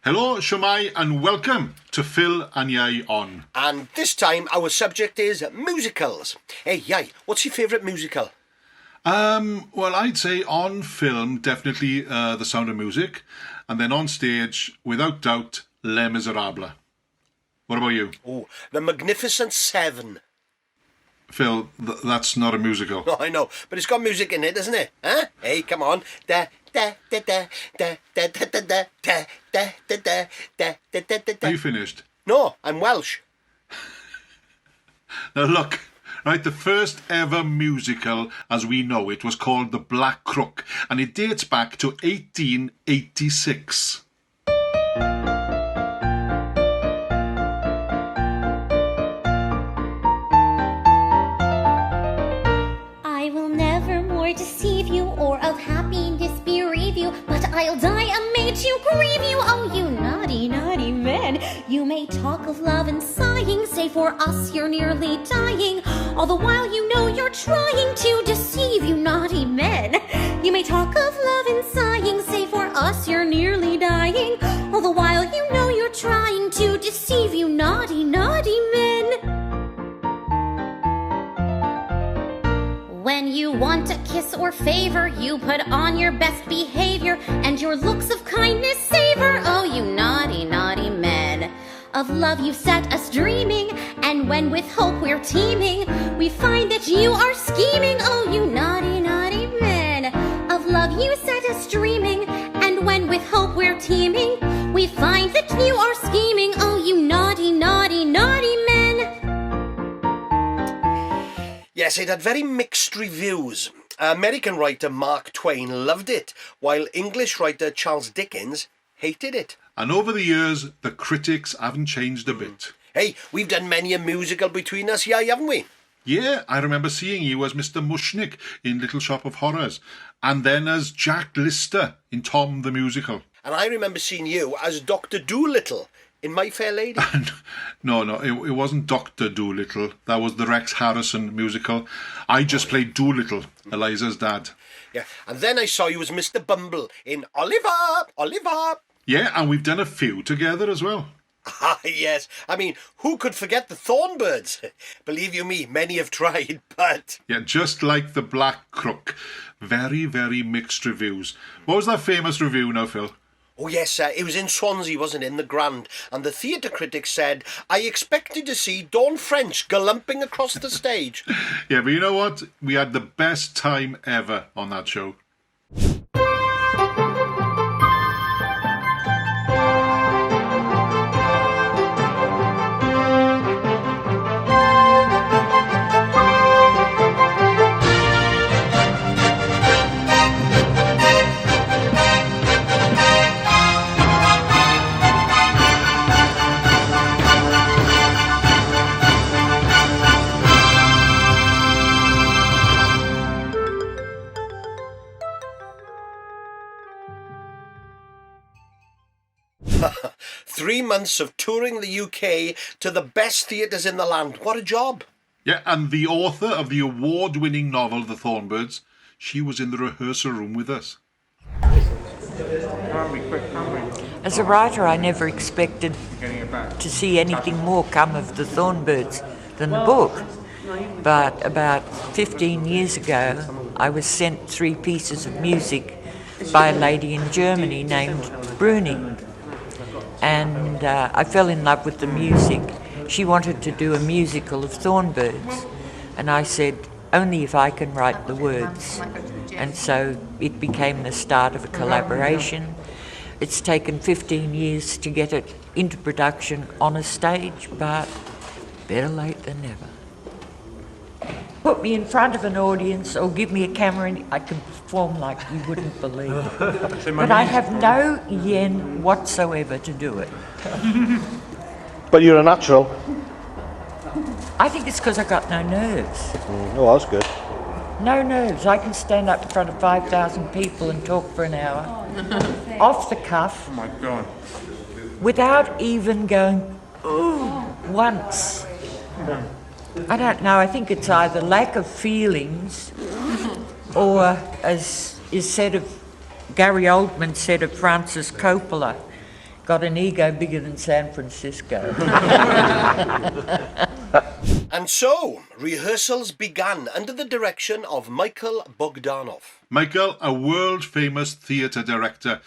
Hello, Shomai, and welcome to Phyl and Ieu On. And this time our subject is musicals. Hey, Ieu, what's your favourite musical? Well, I'd say on film, definitely The Sound of Music, and then on stage, without doubt, Les Miserables. What about you? Oh, The Magnificent Seven. Phil, that's not a musical. Oh, I know, but it's got music in it, isn't it? Huh? Hey, come on. Da da da da da da da da da da da da da da da da. Are you finished? No, I'm Welsh. Now look, right, the first ever musical as we know it was called The Black Crook, and it dates back to 1886. Deceive you or of happiness bereave you, but I'll die amid you, grieve you. Oh, you naughty, naughty men, you may talk of love and sighing, say for us you're nearly dying, all the while you know you're trying to deceive, you naughty men. You may talk of love and sighing, say for us you're nearly dying, all the while you know you're trying to deceive, you naughty, naughty men. When you want a kiss or favor, you put on your best behavior, and your looks of kindness savor. Oh, you naughty, naughty men. Of love you set us dreaming, and when with hope we're teeming, we find that you are scheming. Oh, you naughty, naughty men. Of love you set us dreaming, and when with hope we're teeming, we find that you are scheming. Oh, you naughty, naughty, naughty men. Yes, it had very mixed reviews. American writer Mark Twain loved it, while English writer Charles Dickens hated it. And over the years, the critics haven't changed a bit. Hey, we've done many a musical between us, yeah, haven't we? Yeah, I remember seeing you as Mr. Mushnick in Little Shop of Horrors, and then as Jack Lister in Tom the Musical. And I remember seeing you as Dr. Doolittle in My Fair Lady. No, it wasn't Dr. Doolittle. That was the Rex Harrison musical. I just played Doolittle, Eliza's dad. Yeah, and then I saw you as Mr. Bumble in Oliver. Yeah, and we've done a few together as well. Ah, yes. I mean, who could forget the Thornbirds? Believe you me, many have tried, but... Yeah, just like The Black Crook. Very, very mixed reviews. What was that famous review now, Phil? Oh yes, it was in Swansea, wasn't it, in the Grand, and the theatre critic said, I expected to see Dawn French galumping across the stage. Yeah, but you know what? We had the best time ever on that show. Three months of touring the UK to the best theatres in the land. What a job. Yeah, and the author of the award-winning novel The Thornbirds, she was in the rehearsal room with us. As a writer, I never expected to see anything more come of The Thornbirds than the book. But about 15 years ago, I was sent 3 pieces of music by a lady in Germany named Bruni. And I fell in love with the music. She wanted to do a musical of Thornbirds, and I said, only if I can write the words. And so it became the start of a collaboration. It's taken 15 years to get it into production on a stage, but better late than never. Put me in front of an audience or give me a camera and I can perform like you wouldn't believe. But I have no yen whatsoever to do it. But you're a natural. I think it's because I got no nerves. Oh, that's good. No nerves. I can stand up in front of 5,000 people and talk for an hour. Off the cuff. Oh my God. Without even going, ooh, once. I don't know, I think it's either lack of feelings or, as is said of, Gary Oldman said of Francis Coppola, got an ego bigger than San Francisco. And so, rehearsals began under the direction of Michael Bogdanov. Michael, a world-famous theatre director,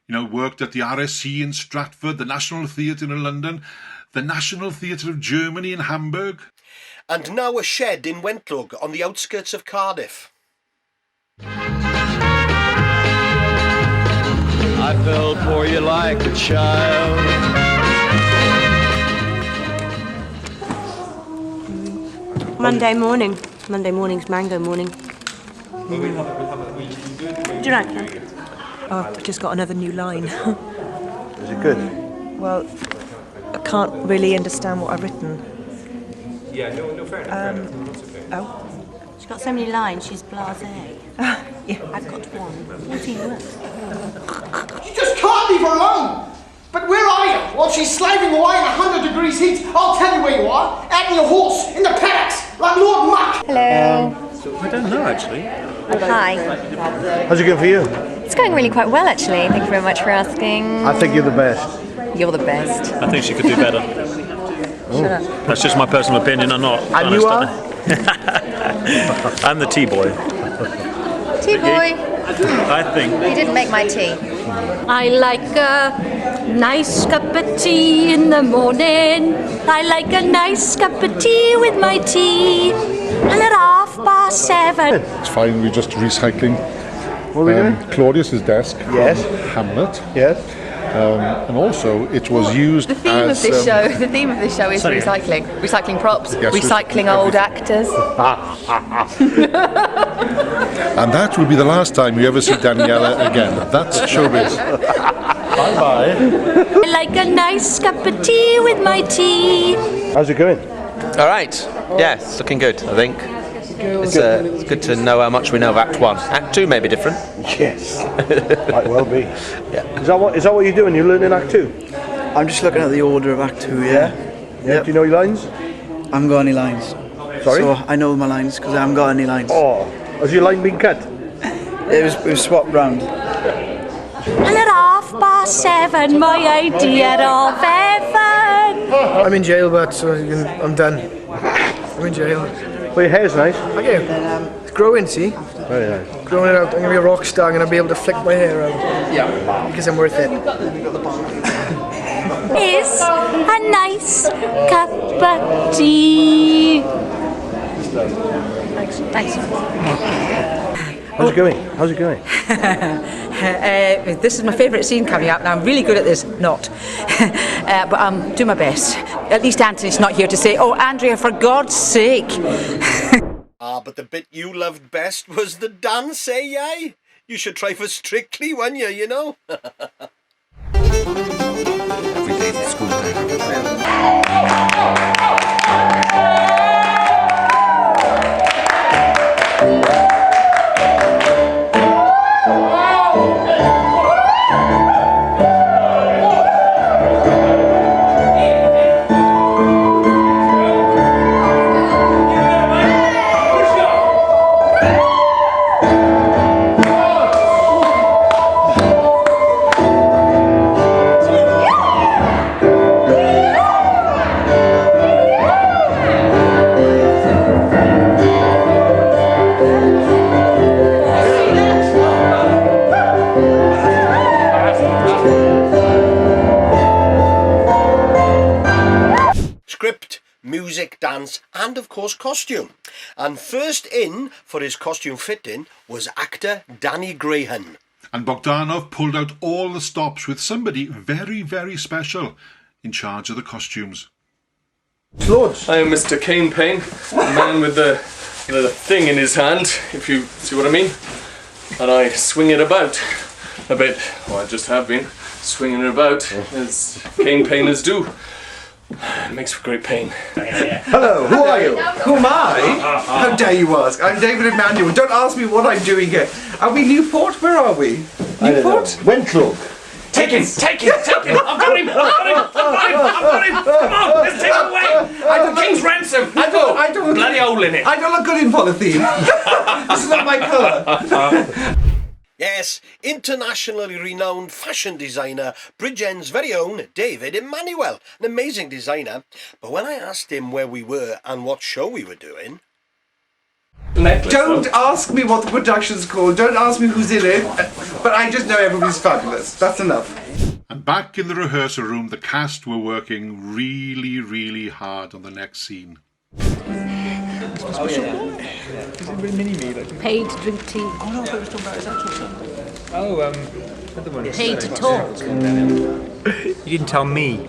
worked at the RSC in Stratford, the National Theatre in London, the National Theatre of Germany in Hamburg. And now a shed in Wentlog on the outskirts of Cardiff. I fell for you like a child. Monday morning. Monday morning's mango morning. Do you like that? Oh, I've just got another new line. Is it good? Well, I can't really understand what I've written. Yeah, no, fair enough. Oh. She's got so many lines, she's blasé. Yeah. I've got one. 14 words. You just can't leave her alone! But where are you? While she's slaving away in 100 degrees heat, I'll tell you where you are. Out in your horse, in the paddocks, like Lord Muck! Hello. I don't know, actually. Hi. How's it going for you? It's going really quite well, actually. Thank you very much for asking. I think you're the best. You're the best. I think she could do better. Shut up. That's just my personal opinion. I'm not. And you are? I'm the tea boy. Tea boy. I think. You didn't make my tea. I like a nice cup of tea in the morning. I like a nice cup of tea with my tea. And at 7:30. It's fine, we're just recycling What are we doing? Claudius's desk Yes. from Hamlet. Yes. And also it was used The theme of this show is recycling. Recycling props, Yes, recycling old actors. And that will be the last time you ever see Daniela again. That's showbiz. Bye-bye. I like a nice cup of tea with my tea. How's it going? All right. Yeah, it's looking good, I think. It's good to know how much we know of Act 1. Act 2 may be different. Yes. Might well be. Yeah. Is that what you're doing? You're learning Act 2? I'm just looking at the order of Act 2, yeah. Yeah. Do you know your lines? I haven't got any lines. Sorry? So I know my lines because I haven't got any lines. Oh, has your line been cut? It was swapped round. And at 7:30, my idea of heaven. I'm in jail, but so I'm done. I'm in jail. Well, your hair's nice. Thank you. It's growing, see? Very nice. Growing it out. I'm going to be a rock star. I'm going to be able to flick my hair out. Yeah. Because I'm worth it. Is a nice cup of tea. Thanks. How's it going? How's it going? This is my favourite scene coming up, and I'm really good at this. Not. But I'm doing my best. At least Anthony's not here to say, "Oh, Andrea, for God's sake." But the bit you loved best was the dance, eh, yay? You should try for Strictly, wouldn't you, you know? Every day's a school day. Music, dance, and of course costume. And first in for his costume fitting was actor Danny Graham. And Bogdanov pulled out all the stops with somebody very, very special in charge of the costumes. Lords. I am Mr. Cane Pain, the man with the thing in his hand, if you see what I mean. And I swing it about a bit. Well, I just have been swinging it about as cane painters do. It makes for great pain. Hello, who are you? Who am I? How dare you ask? I'm David Emmanuel. Don't ask me what I'm doing here. Are we Newport? Where are we? Newport? Wentlog. Take him! I've got him! Come on, let's take him away! I got King's ransom! I don't bloody hole in it! I don't look good in polythene. This is not my colour. Yes, Yes, internationally renowned fashion designer, Bridgend's very own David Emmanuel, an amazing designer. But when I asked him where we were and what show we were doing... Don't ask me what the production's called, don't ask me who's in it, but I just know everybody's fabulous. That's enough. And back in the rehearsal room, the cast were working really, really hard on the next scene. Oh, yeah. Is it really mini-me? Like... Paid to drink tea. Oh no, I thought it was talking about his actual son. Oh, the one. Paid to talk. You didn't tell me.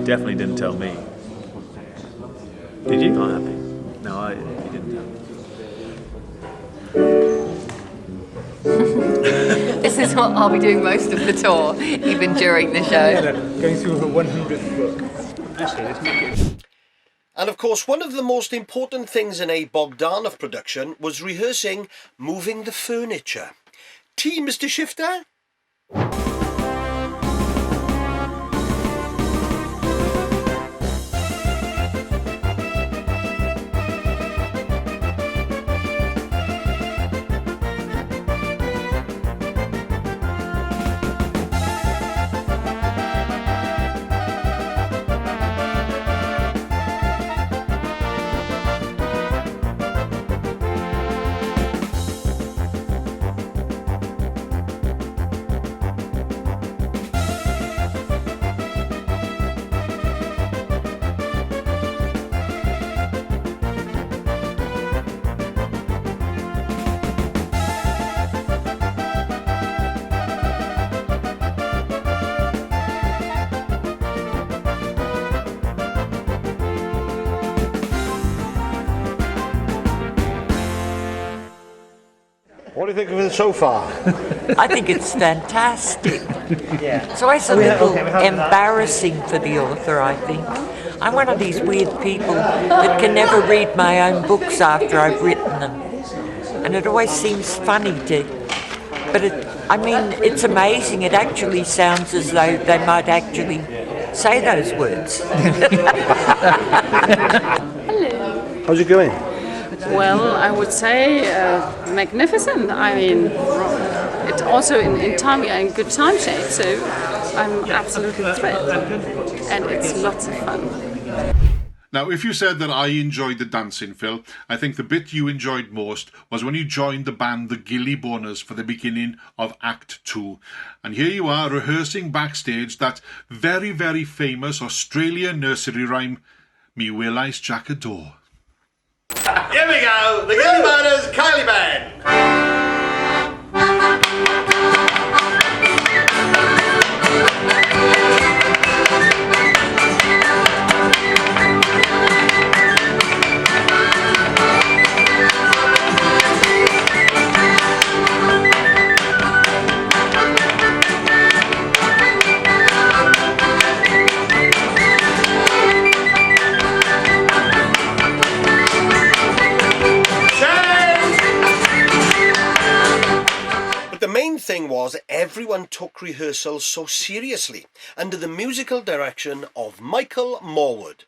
Definitely didn't tell me. Did you? Oh, happy. No, you didn't tell me. This is what I'll be doing most of the tour, even during the show. Going through her 100th book. Actually, let's make it. And of course, one of the most important things in a Bogdanov production was rehearsing moving the furniture. Tea, Mr. Shifter? What do you think of it so far? I think it's fantastic. Yeah. It's always a little embarrassing for the author, I think. I'm one of these weird people that can never read my own books after I've written them. And it always seems funny to... But it's amazing. It actually sounds as though they might actually say those words. Hello. How's it going? Well, I would say magnificent. I mean, it's also in time we are in good time shape, so I'm absolutely thrilled, and it's lots of fun. Now, if you said that I enjoyed the dancing, Phil, I think the bit you enjoyed most was when you joined the band The Gilly Boners for the beginning of Act 2. And here you are rehearsing backstage that very, very famous Australian nursery rhyme, Me Will I's Jack a Door. Here we go, the Gilly Boners Kylie Band. The main thing was everyone took rehearsals so seriously under the musical direction of Michael Morwood.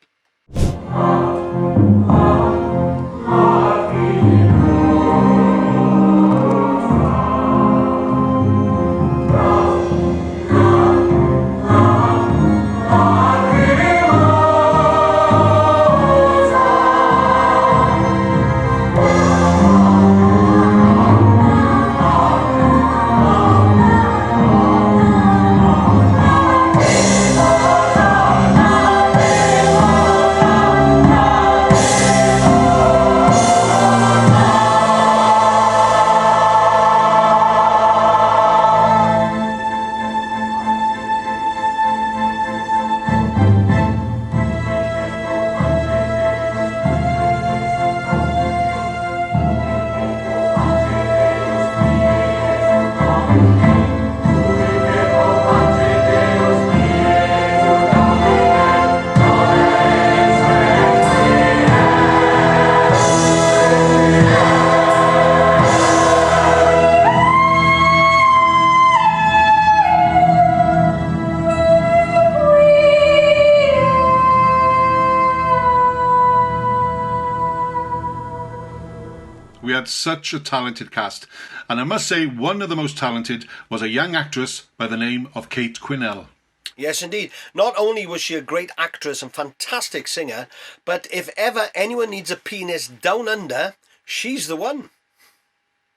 had such a talented cast, and I must say one of the most talented was a young actress by the name of Kate Quinnell. Yes, indeed. Not only was she a great actress and fantastic singer, but if ever anyone needs a penis down under, she's the one.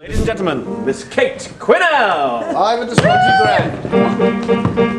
Ladies and gentlemen, Miss Kate Quinnell! I'm at the Swansea Grand.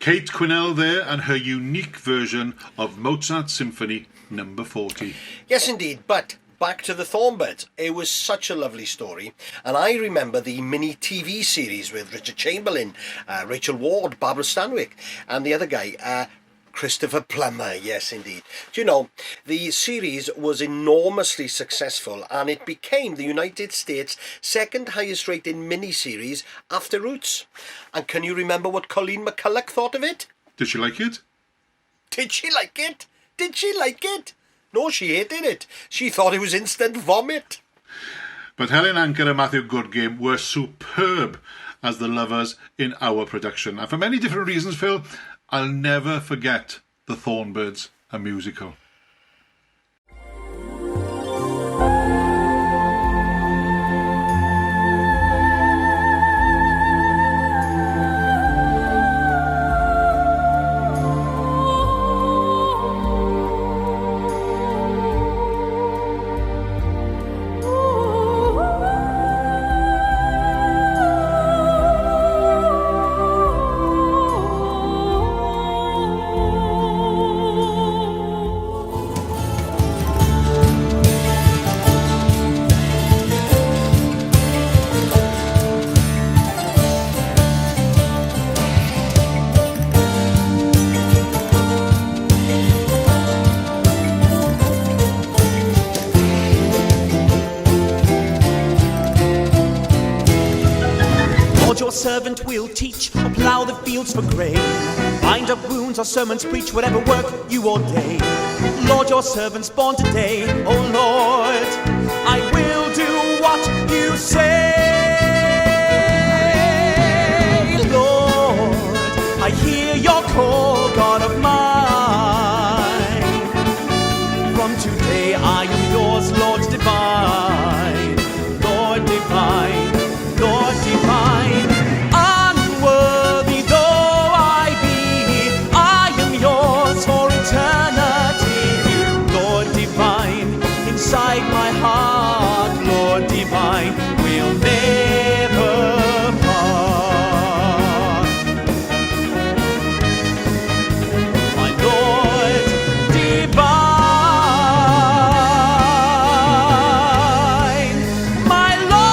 Kate Quinnell there and her unique version of Mozart's Symphony No. 40. Yes, indeed, but back to the Thornbirds. It was such a lovely story, and I remember the mini TV series with Richard Chamberlain, Rachel Ward, Barbara Stanwyck, and the other guy, Christopher Plummer. Yes, indeed. Do you know, the series was enormously successful, and it became the United States' second highest rated mini-series after Roots. And can you remember what Colleen McCullough thought of it? Did she like it? Did she like it? Did she like it? No, she hated it. She thought it was instant vomit. But Helen Anker and Matthew Goodgame were superb as the lovers in our production. And for many different reasons, Phil, I'll never forget the Thornbirds, a musical. Your servant will teach or plough the fields for grain, bind up wounds or sermons preach, whatever work you ordain. Lord, your servant's born today, oh Lord, I will do what you say. Lord, I hear your call, God of mine. From today I am yours, Lord divine, Lord divine, Lord divine. Unworthy though I be, I am yours for eternity. Lord divine, inside my heart, Lord divine, we'll never part. My Lord divine, my Lord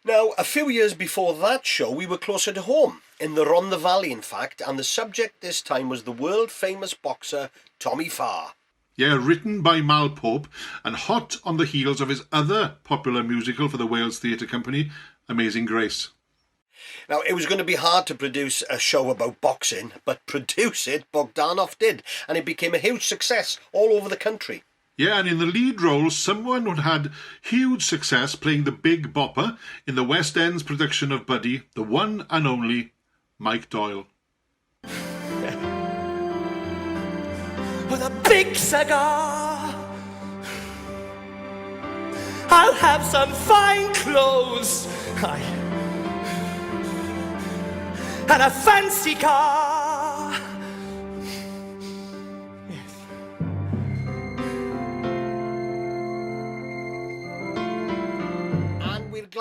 Now, a few years before that show, we were closer to home, in the Rhondda Valley, in fact, and the subject this time was the world-famous boxer Tommy Farr. Yeah, written by Mal Pope and hot on the heels of his other popular musical for the Wales Theatre Company, Amazing Grace. Now, it was going to be hard to produce a show about boxing, but produce it, Bogdanov did, and it became a huge success all over the country. Yeah, and in the lead role, someone who had huge success playing the Big Bopper in the West End's production of Buddy, the one and only Mike Doyle. With a big cigar, I'll have some fine clothes, and a fancy car,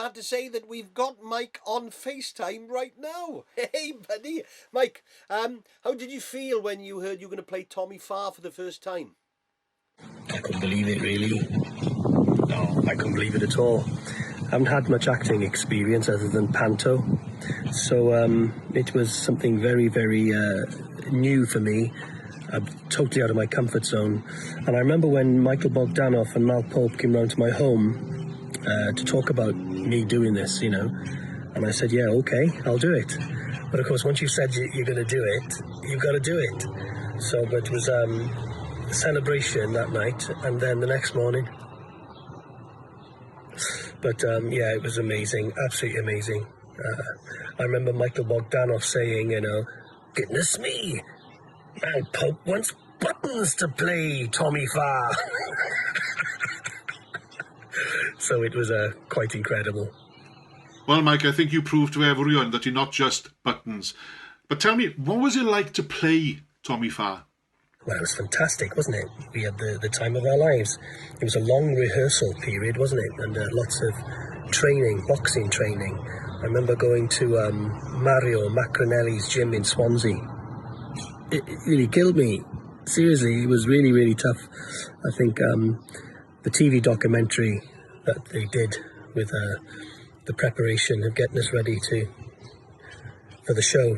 glad to say that we've got Mike on FaceTime right now. Hey, buddy. Mike, how did you feel when you heard you were going to play Tommy Farr for the first time? I couldn't believe it, really. No, I couldn't believe it at all. I haven't had much acting experience other than panto, so it was something very, very new for me. I'm totally out of my comfort zone. And I remember when Michael Bogdanoff and Mal Pope came round to my home to talk about me doing this, you know, and I said, yeah, okay, I'll do it. But of course, once you've said you're going to do it, you've got to do it. So, but it was a celebration that night, and then the next morning. But yeah, it was amazing, absolutely amazing. I remember Michael Bogdanoff saying, you know, goodness me, Mal Pope wants buttons to play Tommy Farr. So it was quite incredible. Well, Mike, I think you proved to everyone that you're not just buttons. But tell me, what was it like to play Tommy Farr? Well, it was fantastic, wasn't it? We had the time of our lives. It was a long rehearsal period, wasn't it? And lots of training, boxing training. I remember going to Mario Macronelli's gym in Swansea. It really killed me. Seriously, it was really, really tough. I think the TV documentary that they did with the preparation of getting us ready for the show,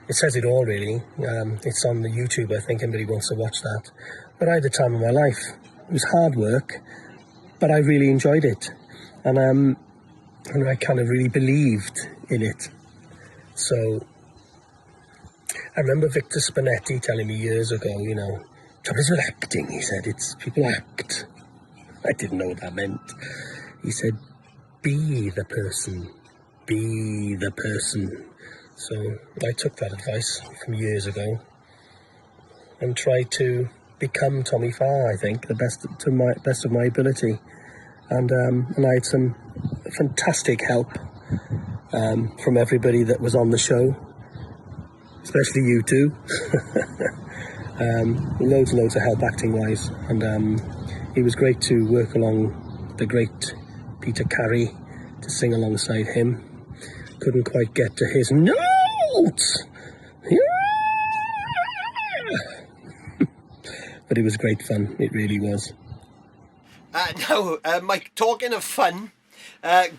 it says it all, really. It's on the YouTube, I think anybody wants to watch that. But I had the time of my life. It was hard work, but I really enjoyed it. And I kind of really believed in it. So I remember Victor Spinetti telling me years ago, you know, trouble is with acting, he said, it's people act. I didn't know what that meant. He said, be the person, be the person. So I took that advice from years ago and tried to become Tommy Farr, I think, the best of my ability. And I had some fantastic help from everybody that was on the show, especially you two. Loads and loads of help acting-wise. And it was great to work along the great Peter Carey, to sing alongside him. Couldn't quite get to his notes. But it was great fun. It really was. Now, Mike, talking of fun,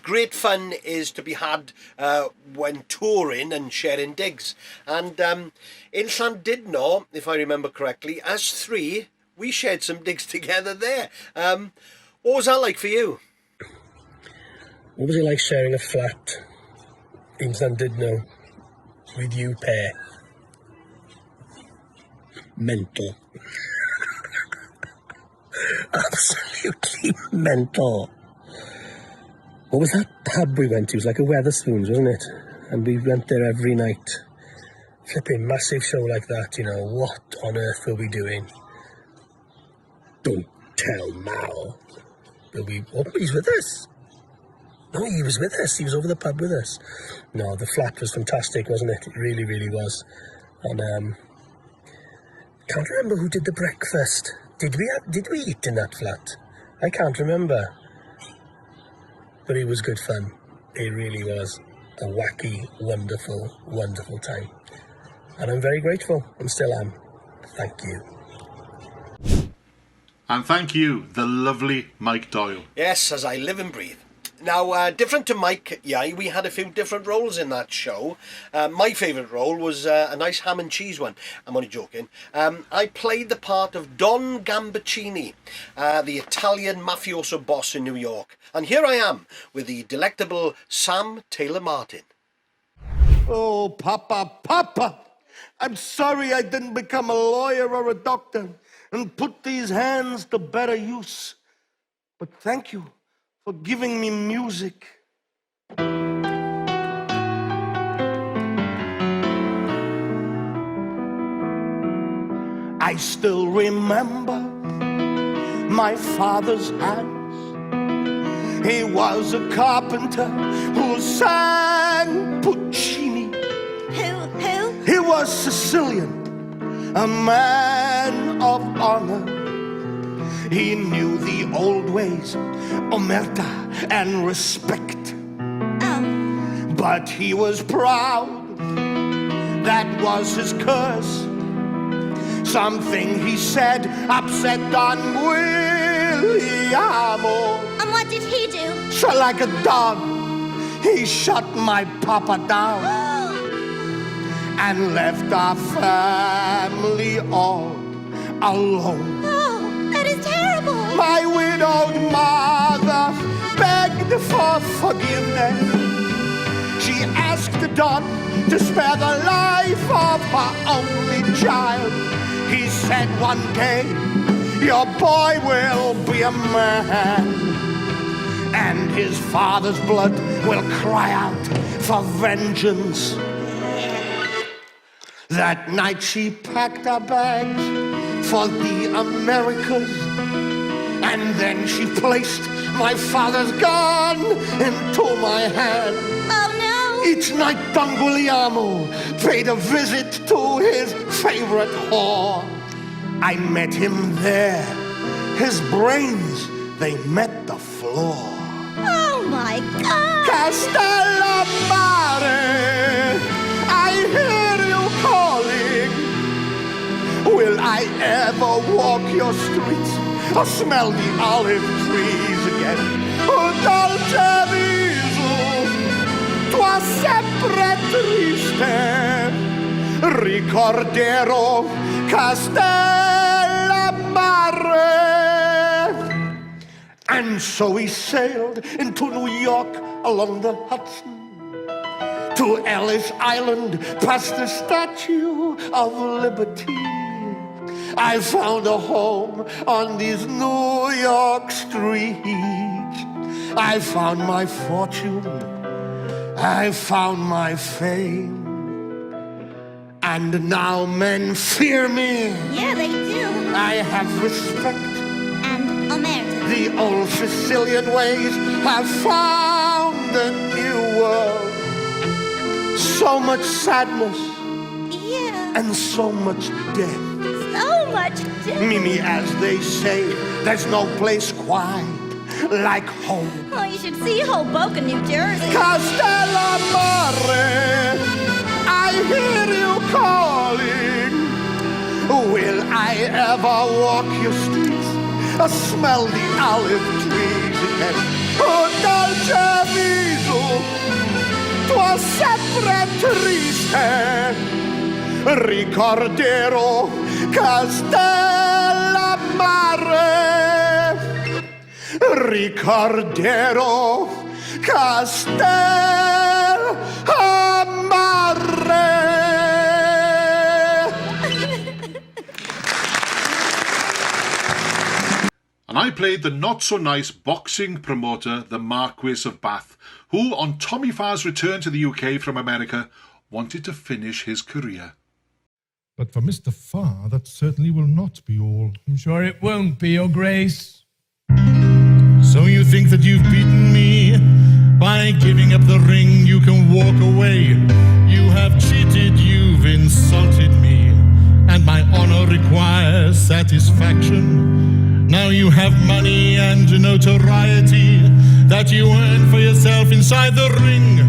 great fun is to be had when touring and sharing digs. And in Llandudno, if I remember correctly, as three, we shared some digs together there. What was that like for you? What was it like sharing a flat in Llandudno with you pair? Mental. Absolutely mental. What was that pub we went to? It was like a Wetherspoons, wasn't it? And we went there every night. Flipping massive show like that, you know, what on earth were we doing? Don't tell Mal. He's with us. No, he was with us. He was over the pub with us. No, the flat was fantastic, wasn't it? It really, really was. And can't remember who did the breakfast. Did we eat in that flat? I can't remember. But it was good fun. It really was a wacky, wonderful, wonderful time. And I'm very grateful, and still am. Thank you. And thank you, the lovely Mike Doyle. Yes, as I live and breathe. Now, different to Mike, yeah, we had a few different roles in that show. My favourite role was a nice ham and cheese one. I'm only joking. I played the part of Don Gambaccini, the Italian mafioso boss in New York. And here I am with the delectable Sam Taylor-Martin. Oh, Papa, I'm sorry I didn't become a lawyer or a doctor and put these hands to better use. But thank you for giving me music. I still remember my father's hands. He was a carpenter who sang Puccini. Who? He was Sicilian, a man of honor. He knew the old ways, omerta and respect. but he was proud. That was his curse. Something he said upset Don Williamo. And what did he do? So like a dog, he shut my papa down and left our family all alone. Oh, that is terrible. My widowed mother begged for forgiveness. She asked Don to spare the life of her only child. He said one day, your boy will be a man, and his father's blood will cry out for vengeance. That night she packed her bags for the Americas, and then she placed my father's gun into my hand. Oh no! Each night Don Guglielmo paid a visit to his favorite whore. I met him there. His brains, they met the floor. Oh my God! Castellamare, I hear you calling. Will I ever walk your streets or smell the olive trees again? Oh, dolce viso, tua sempre triste. Ricorderò Castellamare. And so he sailed into New York along the Hudson, to Ellis Island, past the Statue of Liberty. I found a home on these New York streets. I found my fortune, I found my fame, and now men fear me. Yeah, they do. I have respect. And omerta. The old Sicilian ways have found a new world. So much sadness. Yeah. And so much death. So much death. Mimi, as they say, there's no place quite like home. Oh, you should see Hoboken, New Jersey. Castellamare, I hear you calling. Will I ever walk your streets or smell the olive trees again? Oh, dolce viso, tua sempre triste. Ricorderò Castellamare. Ricorderò Castellamare. And I played the not-so-nice boxing promoter, the Marquis of Bath, who, on Tommy Farr's return to the UK from America, wanted to finish his career. But for Mr. Farr, that certainly will not be all. I'm sure it won't be, Your Grace. So you think that you've beaten me? By giving up the ring, you can walk away. You have cheated, you've insulted me, and my honor requires satisfaction. Now you have money and notoriety that you earn for yourself inside the ring.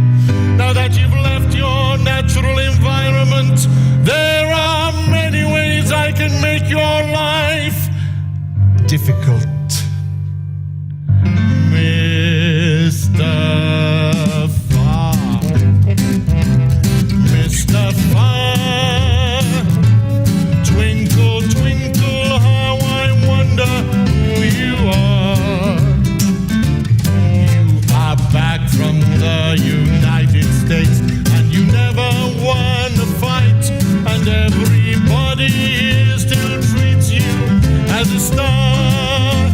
Now that you've left your natural environment, there are many ways I can make your life difficult. Mr. Farr, Mr. Farr, twinkle, twinkle, how I wonder who you are. You are back from the United States, and you never won a fight, and everybody here still treats you as a star.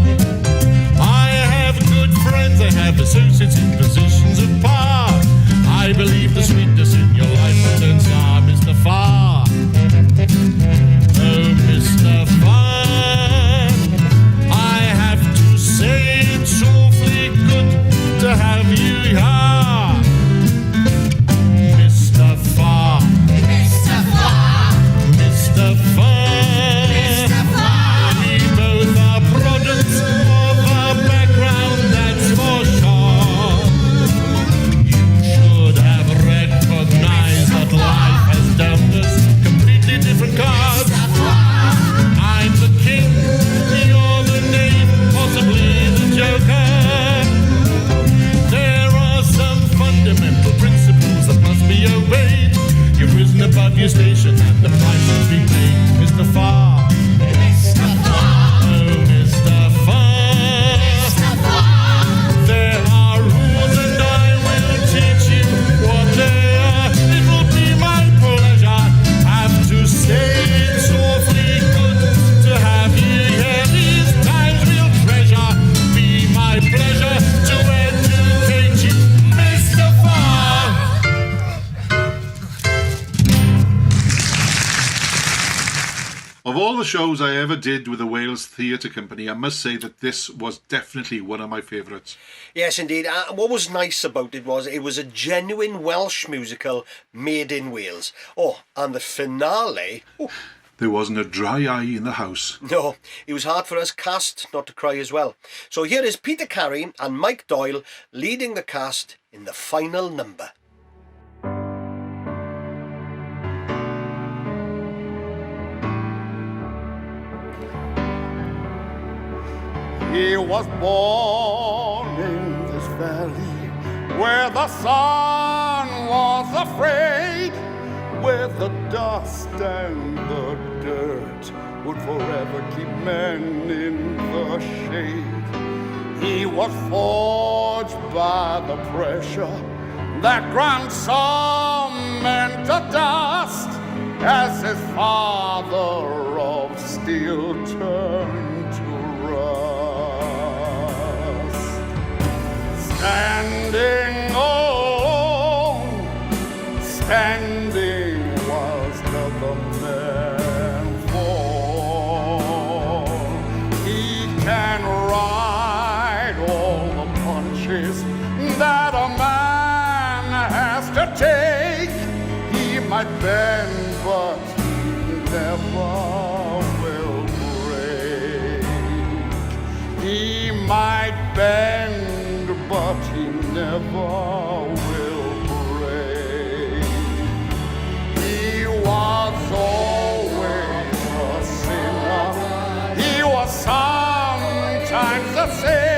Of all the shows I ever did with the Wales Theatre Company, I must say that this was definitely one of my favourites. Yes, indeed. What was nice about it was a genuine Welsh musical made in Wales. Oh, and the finale... Oh. There wasn't a dry eye in the house. No, it was hard for us cast not to cry as well. So here is Peter Carey and Mike Doyle leading the cast in the final number. He was born in this valley where the sun was afraid, where the dust and the dirt would forever keep men in the shade. He was forged by the pressure that ground some men to dust as his father of steel turned to standing alone, standing was the man fall. He can ride all the punches that a man has to take. He might bend, but he never will break. He might bend, but he never will break. He was always a sinner. He was sometimes a saint.